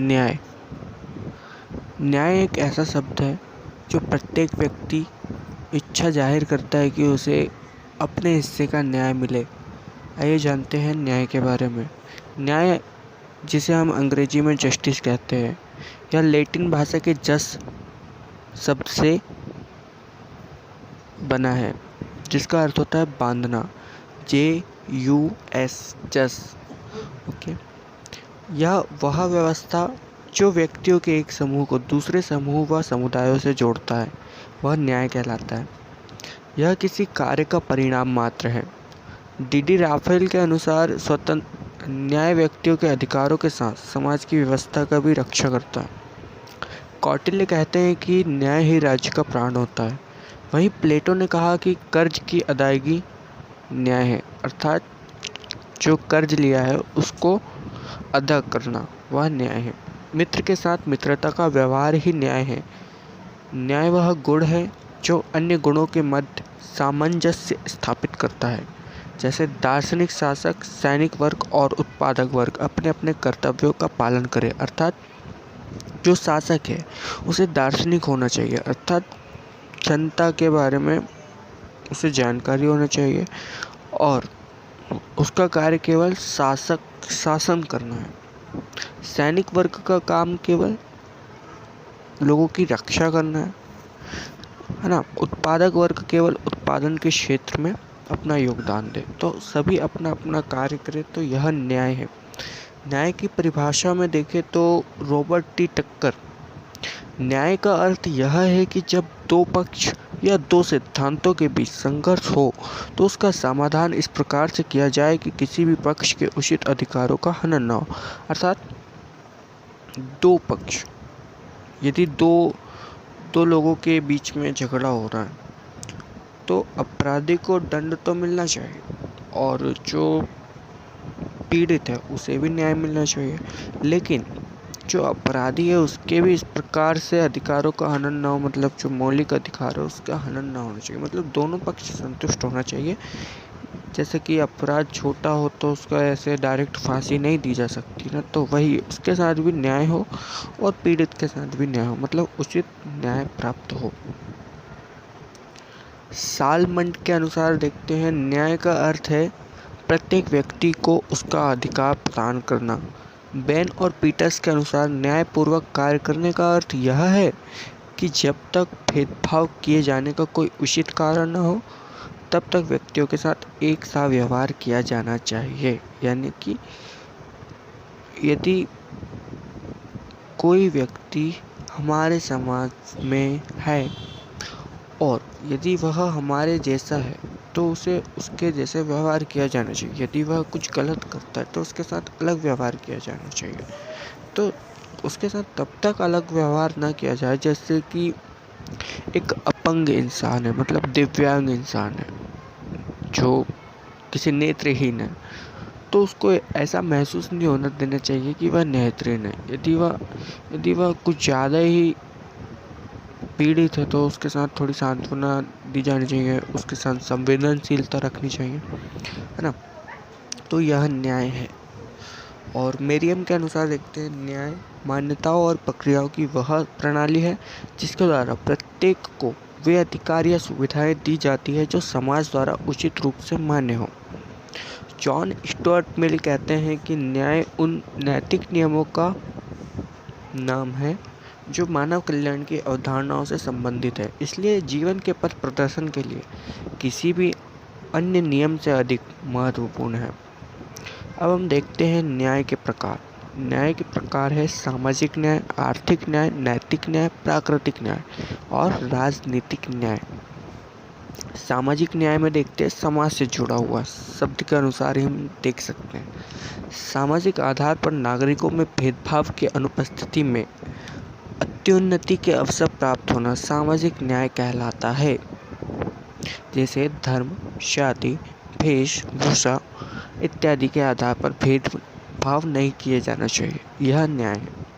न्याय। न्याय एक ऐसा शब्द है जो प्रत्येक व्यक्ति इच्छा जाहिर करता है कि उसे अपने हिस्से का न्याय मिले। आइए जानते हैं न्याय के बारे में। न्याय, जिसे हम अंग्रेजी में जस्टिस कहते हैं, यह लैटिन भाषा के जस शब्द से बना है, जिसका अर्थ होता है बांधना। JUS, जस। ओके। यह वह व्यवस्था जो व्यक्तियों के एक समूह को दूसरे समूह व समुदायों से जोड़ता है, वह न्याय कहलाता है। यह किसी कार्य का परिणाम मात्र है। DD राफेल के अनुसार स्वतंत्र न्याय व्यक्तियों के अधिकारों के साथ समाज की व्यवस्था का भी रक्षा करता है। कौटिल्य कहते हैं कि न्याय ही राज्य का प्राण होता है। वहीं प्लेटो ने कहा कि कर्ज की अदायगी न्याय है, अर्थात जो कर्ज लिया है उसको अदा करना वह न्याय है। मित्र के साथ मित्रता का व्यवहार ही न्याय है। न्याय वह गुण है जो अन्य गुणों के मध्य सामंजस्य स्थापित करता है। जैसे दार्शनिक शासक, सैनिक वर्ग और उत्पादक वर्ग अपने अपने कर्तव्यों का पालन करें, अर्थात जो शासक है उसे दार्शनिक होना चाहिए, अर्थात जनता के बारे में उसे जानकारी होना चाहिए और उसका कार्य केवल शासन करना है। सैनिक वर्ग का काम केवल लोगों की रक्षा करना है ना। उत्पादक वर्ग केवल उत्पादन के क्षेत्र में अपना योगदान दे। तो सभी अपना अपना कार्य करें, तो यह न्याय है। न्याय की परिभाषा में देखें तो रॉबर्ट T. टक्कर, न्याय का अर्थ यह है कि जब दो पक्ष या दो सिद्धांतों के बीच संघर्ष हो तो उसका समाधान इस प्रकार से किया जाए कि किसी भी पक्ष के उचित अधिकारों का हनन न हो। अर्थात दो पक्ष, यदि दो लोगों के बीच में झगड़ा हो रहा है तो अपराधी को दंड तो मिलना चाहिए और जो पीड़ित है उसे भी न्याय मिलना चाहिए, लेकिन जो अपराधी है उसके भी इस प्रकार से अधिकारों का हनन ना हो, मतलब जो मौलिक अधिकार है उसका हनन ना होना चाहिए, मतलब दोनों पक्ष संतुष्ट होना चाहिए। जैसे कि अपराध छोटा हो तो उसका ऐसे डायरेक्ट फांसी नहीं दी जा सकती ना, तो वही उसके साथ भी न्याय हो और पीड़ित के साथ भी न्याय हो, मतलब उचित न्याय प्राप्त हो। सालमंड के अनुसार देखते हैं, न्याय का अर्थ है प्रत्येक व्यक्ति को उसका अधिकार प्रदान करना। बेन और पीटर्स के अनुसार न्यायपूर्वक कार्य करने का अर्थ यह है कि जब तक भेदभाव किए जाने का कोई उचित कारण न हो तब तक व्यक्तियों के साथ एक सा व्यवहार किया जाना चाहिए। यानी कि यदि कोई व्यक्ति हमारे समाज में है और यदि वह हमारे जैसा है तो उसे उसके जैसे व्यवहार किया जाना चाहिए। यदि वह कुछ गलत करता है तो उसके साथ अलग व्यवहार किया जाना चाहिए। तो उसके साथ तब तक अलग व्यवहार ना किया जाए जैसे कि एक अपंग इंसान है, मतलब दिव्यांग इंसान है जो किसी नेत्रहीन है, तो उसको ऐसा महसूस नहीं होना देना चाहिए कि वह नेत्रहीन है। यदि वह कुछ ज़्यादा ही पीड़ित है तो उसके साथ थोड़ी सांत्वना दी जानी चाहिए, उसके साथ संवेदनशीलता रखनी चाहिए, है ना। तो यह न्याय है। और मेरियम के अनुसार देखते हैं, न्याय मान्यताओं और प्रक्रियाओं की वह प्रणाली है जिसके द्वारा प्रत्येक को वे अधिकार या सुविधाएं दी जाती है जो समाज द्वारा उचित रूप से मान्य हो। जॉन स्टुअर्ट मिल कहते हैं कि न्याय उन नैतिक नियमों का नाम है जो मानव कल्याण की अवधारणाओं से संबंधित है, इसलिए जीवन के पथ प्रदर्शन के लिए किसी भी अन्य नियम से अधिक महत्वपूर्ण है। अब हम देखते हैं न्याय के प्रकार। न्याय के प्रकार है सामाजिक न्याय, आर्थिक न्याय, नैतिक न्याय, प्राकृतिक न्याय और राजनीतिक न्याय। सामाजिक न्याय में देखते हैं समाज से जुड़ा हुआ, शब्द के अनुसार ही हम देख सकते हैं। सामाजिक आधार पर नागरिकों में भेदभाव की अनुपस्थिति में अत्युन्नति के अवसर प्राप्त होना सामाजिक न्याय कहलाता है। जैसे धर्म, जाति, वेशभूषा इत्यादि के आधार पर भेदभाव नहीं किए जाना चाहिए, यह न्याय है।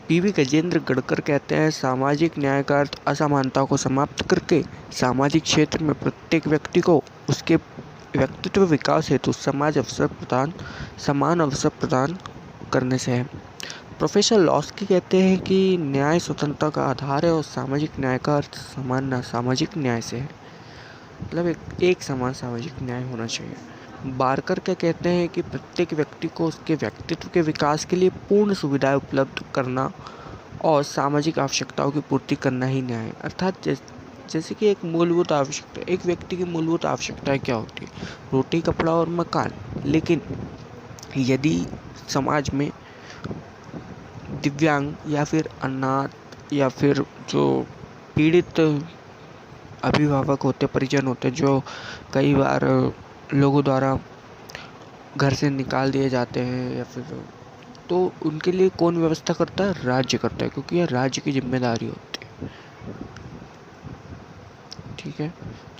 PV गजेंद्र गढ़कर कहते हैं, सामाजिक न्याय का अर्थ असमानता को समाप्त करके सामाजिक क्षेत्र में प्रत्येक व्यक्ति को उसके व्यक्तित्व विकास हेतु समान अवसर प्रदान करने से है। प्रोफेसर लॉस्की कहते हैं कि न्याय स्वतंत्रता का आधार है और सामाजिक न्याय का अर्थ समान सामाजिक न्याय से है, मतलब एक समान सामाजिक न्याय होना चाहिए। बारकर क्या कहते हैं कि प्रत्येक व्यक्ति को उसके व्यक्तित्व के विकास के लिए पूर्ण सुविधाएं उपलब्ध करना और सामाजिक आवश्यकताओं की पूर्ति करना ही न्याय है। अर्थात जैसे कि एक मूलभूत आवश्यकता, एक व्यक्ति की मूलभूत आवश्यकताएं क्या होती है? रोटी, कपड़ा और मकान। लेकिन यदि समाज में दिव्यांग या फिर अनाथ या फिर जो पीड़ित अभिभावक होते, परिजन होते, जो कई बार लोगों द्वारा घर से निकाल दिए जाते हैं या फिर, तो उनके लिए कौन व्यवस्था करता है? राज्य करता है, क्योंकि यह राज्य की जिम्मेदारी होती है। ठीक है,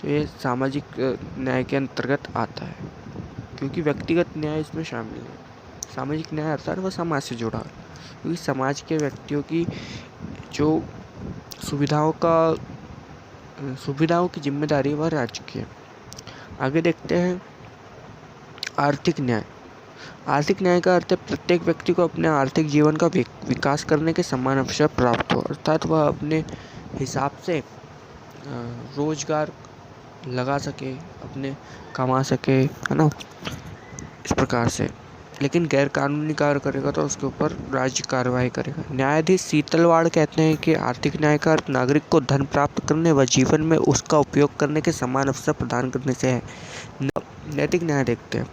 तो ये सामाजिक न्याय के अंतर्गत आता है, क्योंकि व्यक्तिगत न्याय इसमें शामिल है। सामाजिक न्याय अर्थात वह समाज से जुड़ा है, क्योंकि समाज के व्यक्तियों की जो सुविधाओं की जिम्मेदारी वह राज्य की है। आगे देखते हैं आर्थिक न्याय। आर्थिक न्याय का अर्थ है प्रत्येक व्यक्ति को अपने आर्थिक जीवन का विकास करने के समान अवसर प्राप्त हो, अर्थात वह अपने हिसाब से रोजगार लगा सके, अपने कमा सके, है ना, इस प्रकार से। लेकिन गैर कानूनी कार्य करेगा तो उसके ऊपर राज्य कार्रवाई करेगा। न्यायाधीश सीतलवाड़ कहते हैं कि आर्थिक न्याय का अर्थ नागरिक को धन प्राप्त करने व जीवन में उसका उपयोग करने के समान अवसर प्रदान करने से है। नैतिक न्याय देखते हैं।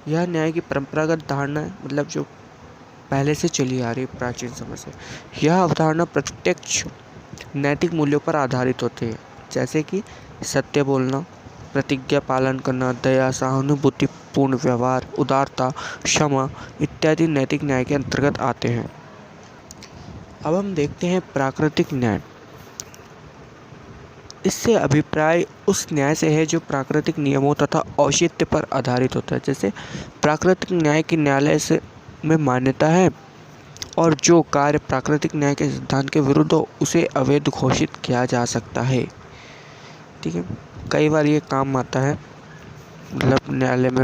यह न्याय की परंपरागत धारणा है, मतलब जो पहले से चली आ रही प्राचीन समय से। यह अवधारणा प्रत्यक्ष नैतिक मूल्यों पर आधारित होती है, जैसे कि सत्य बोलना, प्रतिज्ञा पालन करना, दया, सहानुभूतिपूर्ण व्यवहार, उदारता, क्षमा इत्यादि नैतिक न्याय के अंतर्गत आते हैं। अब हम देखते हैं प्राकृतिक न्याय। इससे अभिप्राय उस न्याय से है जो प्राकृतिक नियमों तथा औचित्य पर आधारित होता है। जैसे प्राकृतिक न्याय की न्यायालय से में मान्यता है और जो कार्य प्राकृतिक न्याय के सिद्धांत के विरुद्ध हो उसे अवैध घोषित किया जा सकता है। ठीक है, कई बार ये काम आता है, मतलब न्यायालय में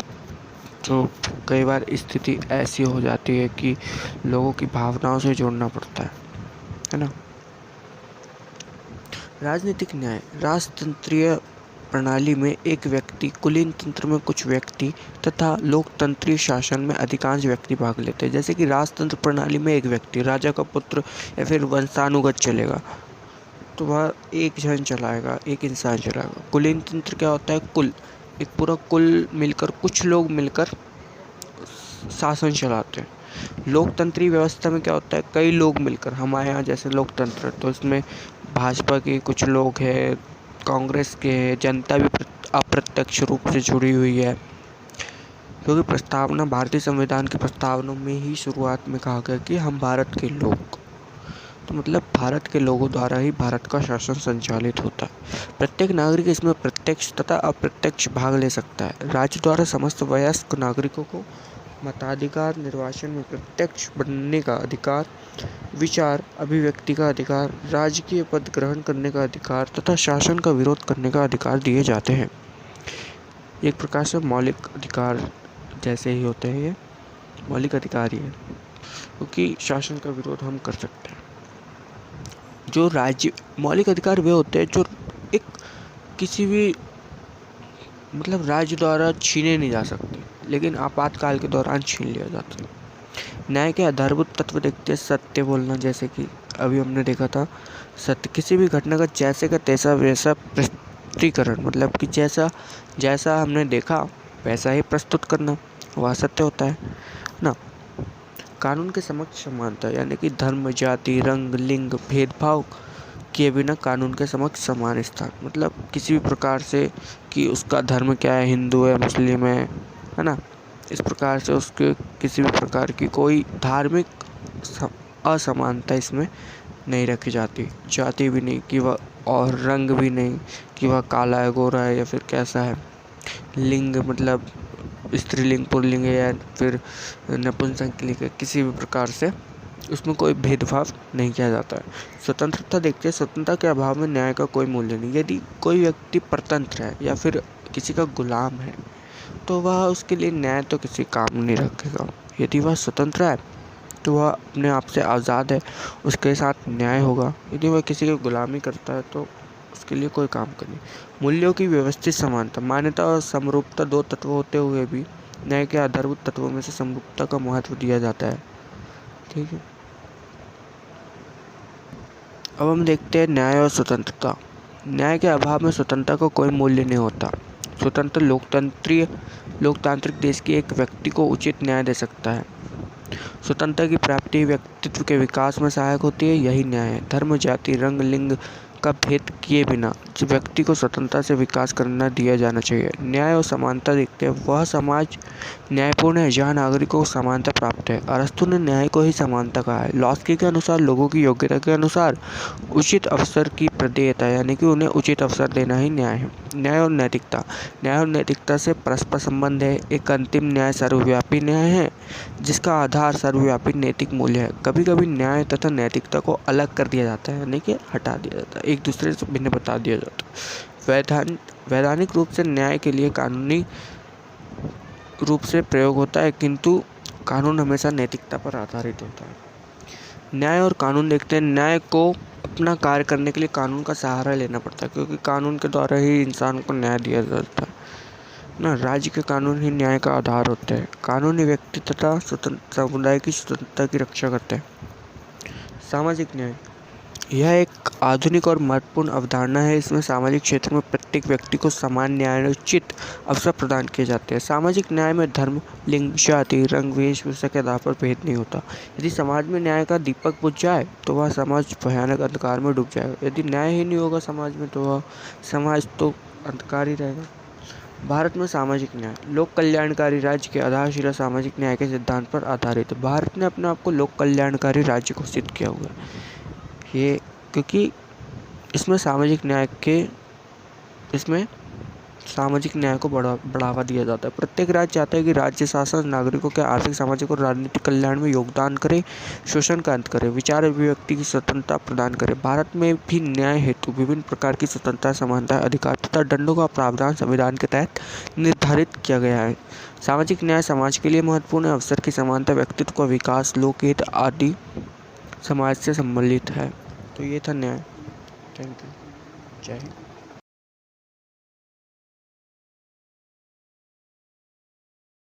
जो कई बार स्थिति ऐसी हो जाती है कि लोगों की भावनाओं से जोड़ना पड़ता है ना। राजनीतिक न्याय। राजतंत्रीय प्रणाली में एक व्यक्ति, कुलीन तंत्र में कुछ व्यक्ति तथा लोकतंत्रीय शासन में अधिकांश व्यक्ति भाग लेते हैं। जैसे कि राजतंत्र प्रणाली में एक व्यक्ति, राजा का पुत्र या फिर वंशानुगत चलेगा, तो वह एक जन चलाएगा, एक इंसान चलाएगा। कुलीन तंत्र क्या होता है? कुल, एक पूरा कुल मिलकर, कुछ लोग मिलकर शासन चलाते हैं। लोकतंत्रीय व्यवस्था में क्या होता है? कई लोग मिलकर, हमारे यहाँ जैसे लोकतंत्र, तो इसमें भाजपा के कुछ लोग हैं, कांग्रेस के हैं, जनता भी अप्रत्यक्ष रूप से जुड़ी हुई है, क्योंकि प्रस्तावना, भारतीय संविधान की प्रस्तावना में ही शुरुआत में कहा गया कि हम भारत के लोग, तो मतलब भारत के लोगों द्वारा ही भारत का शासन संचालित होता है। प्रत्येक नागरिक इसमें प्रत्यक्ष तथा अप्रत्यक्ष भाग ले सकता है। राज्य द्वारा समस्त वयस्क नागरिकों को मताधिकार, निर्वाचन में प्रत्यक्ष बनने का अधिकार, विचार अभिव्यक्ति का अधिकार, राजकीय पद ग्रहण करने का अधिकार तथा शासन का विरोध करने का अधिकार दिए जाते हैं। एक प्रकार से मौलिक अधिकार जैसे ही होते हैं, ये मौलिक अधिकार ही है, क्योंकि शासन का विरोध हम कर सकते हैं। जो राज्य मौलिक अधिकार वे होते हैं जो एक किसी भी, मतलब राज्य द्वारा छीने नहीं जा सकते, लेकिन आपातकाल के दौरान छीन लिया जाता है। न्याय के आधारभूत तत्व देखते हैं। सत्य बोलना, जैसे कि अभी हमने देखा था, सत्य, किसी भी घटना का जैसे का तैसा वैसा प्रस्तुतीकरण, मतलब कि जैसा हमने देखा वैसा ही प्रस्तुत करना, वह सत्य होता है ना। कानून के समक्ष समानता, यानी कि धर्म, जाति, रंग, लिंग भेदभाव किए बिना कानून के समक्ष समान स्थान, मतलब किसी भी प्रकार से कि उसका धर्म क्या है, हिंदू है, मुस्लिम है ना, इस प्रकार से उसके किसी भी प्रकार की कोई धार्मिक असमानता इसमें नहीं रखी जाती। जाति भी नहीं कि वह, और रंग भी नहीं कि वह काला है, गोरा है या फिर कैसा है। लिंग मतलब स्त्रीलिंग, पुल्लिंग या फिर नपुंसकलिंग है, किसी भी प्रकार से उसमें कोई भेदभाव नहीं किया जाता है। स्वतंत्रता देखते हैं। स्वतंत्रता के अभाव में न्याय का कोई मूल्य नहीं। यदि कोई व्यक्ति परतंत्र है या फिर किसी का गुलाम है तो वह उसके लिए न्याय तो किसी काम नहीं रखेगा। यदि वह स्वतंत्र है तो वह अपने आप से आज़ाद है, उसके साथ न्याय होगा। यदि वह किसी की गुलामी करता है तो उसके लिए कोई काम का नहीं। मूल्यों की व्यवस्थित समानता, मान्यता और समरूपता दो तत्व होते हुए भी न्याय के आधारभूत तत्वों में से समरूपता का महत्व दिया जाता है। ठीक है, अब हम देखते हैं न्याय और स्वतंत्रता। न्याय के अभाव में स्वतंत्रता को कोई मूल्य नहीं होता। स्वतंत्र लोकतांत्रिक देश के एक व्यक्ति को उचित न्याय दे सकता है। स्वतंत्रता की प्राप्ति व्यक्तित्व के विकास में सहायक होती है, यही न्याय है। धर्म, जाति, रंग, लिंग का भेद किए बिना व्यक्ति को स्वतंत्रता से विकास करना दिया जाना चाहिए। न्याय और समानता देखते हैं, वह समाज न्यायपूर्ण है जहाँ नागरिकों को समानता प्राप्त है। अरस्तु ने न्याय को ही समानता कहा है। लॉस्की के अनुसार लोगों की योग्यता के अनुसार उचित अवसर की प्रदेयता, यानी कि उन्हें उचित अवसर देना ही न्याय है। न्याय और नैतिकता से परस्पर संबंध है। एक अंतिम न्याय सर्वव्यापी न्याय है जिसका आधार सर्वव्यापी नैतिक मूल्य है। कभी कभी न्याय तथा नैतिकता को अलग कर दिया जाता है, यानी कि हटा दिया जाता है, एक दूसरे से भिन्न बता दिया जाता है। वैधानिक रूप से न्याय के लिए कानूनी रूप से प्रयोग होता है, किंतु कानून हमेशा नैतिकता पर आधारित होता है। न्याय और कानून देखते हैं। न्याय को अपना कार्य करने के लिए कानून का सहारा लेना पड़ता है, क्योंकि कानून के द्वारा ही इंसान को न्याय दिया जाता है ना। राज्य के कानून ही न्याय का आधार होते हैं। कानूनी व्यक्ति तथा समुदाय की स्वतंत्रता की रक्षा करते हैं। सामाजिक न्याय, यह एक आधुनिक और महत्वपूर्ण अवधारणा है। इसमें सामाजिक क्षेत्र में प्रत्येक व्यक्ति को समान न्यायोचित अवसर प्रदान किए जाते हैं। सामाजिक न्याय में धर्म, लिंग, जाति, रंग, वेशभूषा के आधार पर भेद नहीं होता। यदि समाज में न्याय का दीपक बुझ जाए तो वह समाज भयानक अंधकार में डूब जाएगा। यदि न्याय ही नहीं होगा समाज में तो वह समाज तो अंधकार ही रहेगा। भारत में सामाजिक न्याय, लोक कल्याणकारी राज्य की आधारशिला सामाजिक न्याय के सिद्धांत पर आधारित है। भारत ने अपने आप को लोक कल्याणकारी राज्य घोषित किया हुआ है, ये क्योंकि इसमें सामाजिक न्याय को बढ़ावा दिया जाता है। प्रत्येक राज्य चाहता है कि राज्य शासन नागरिकों के आर्थिक, सामाजिक और राजनीतिक कल्याण में योगदान करे, शोषण का अंत करे, विचार अभिव्यक्ति की स्वतंत्रता प्रदान करे। भारत में भी न्याय हेतु विभिन्न प्रकार की स्वतंत्रता, समानता, अधिकार तथा दंडों का प्रावधान संविधान के तहत निर्धारित किया गया है। सामाजिक न्याय समाज के लिए महत्वपूर्ण है। अवसर की समानता, व्यक्तित्व का विकास, लोकहित आदि समाज से संबंधित है। तो ये था न्याय। Thank you. जय हिंद।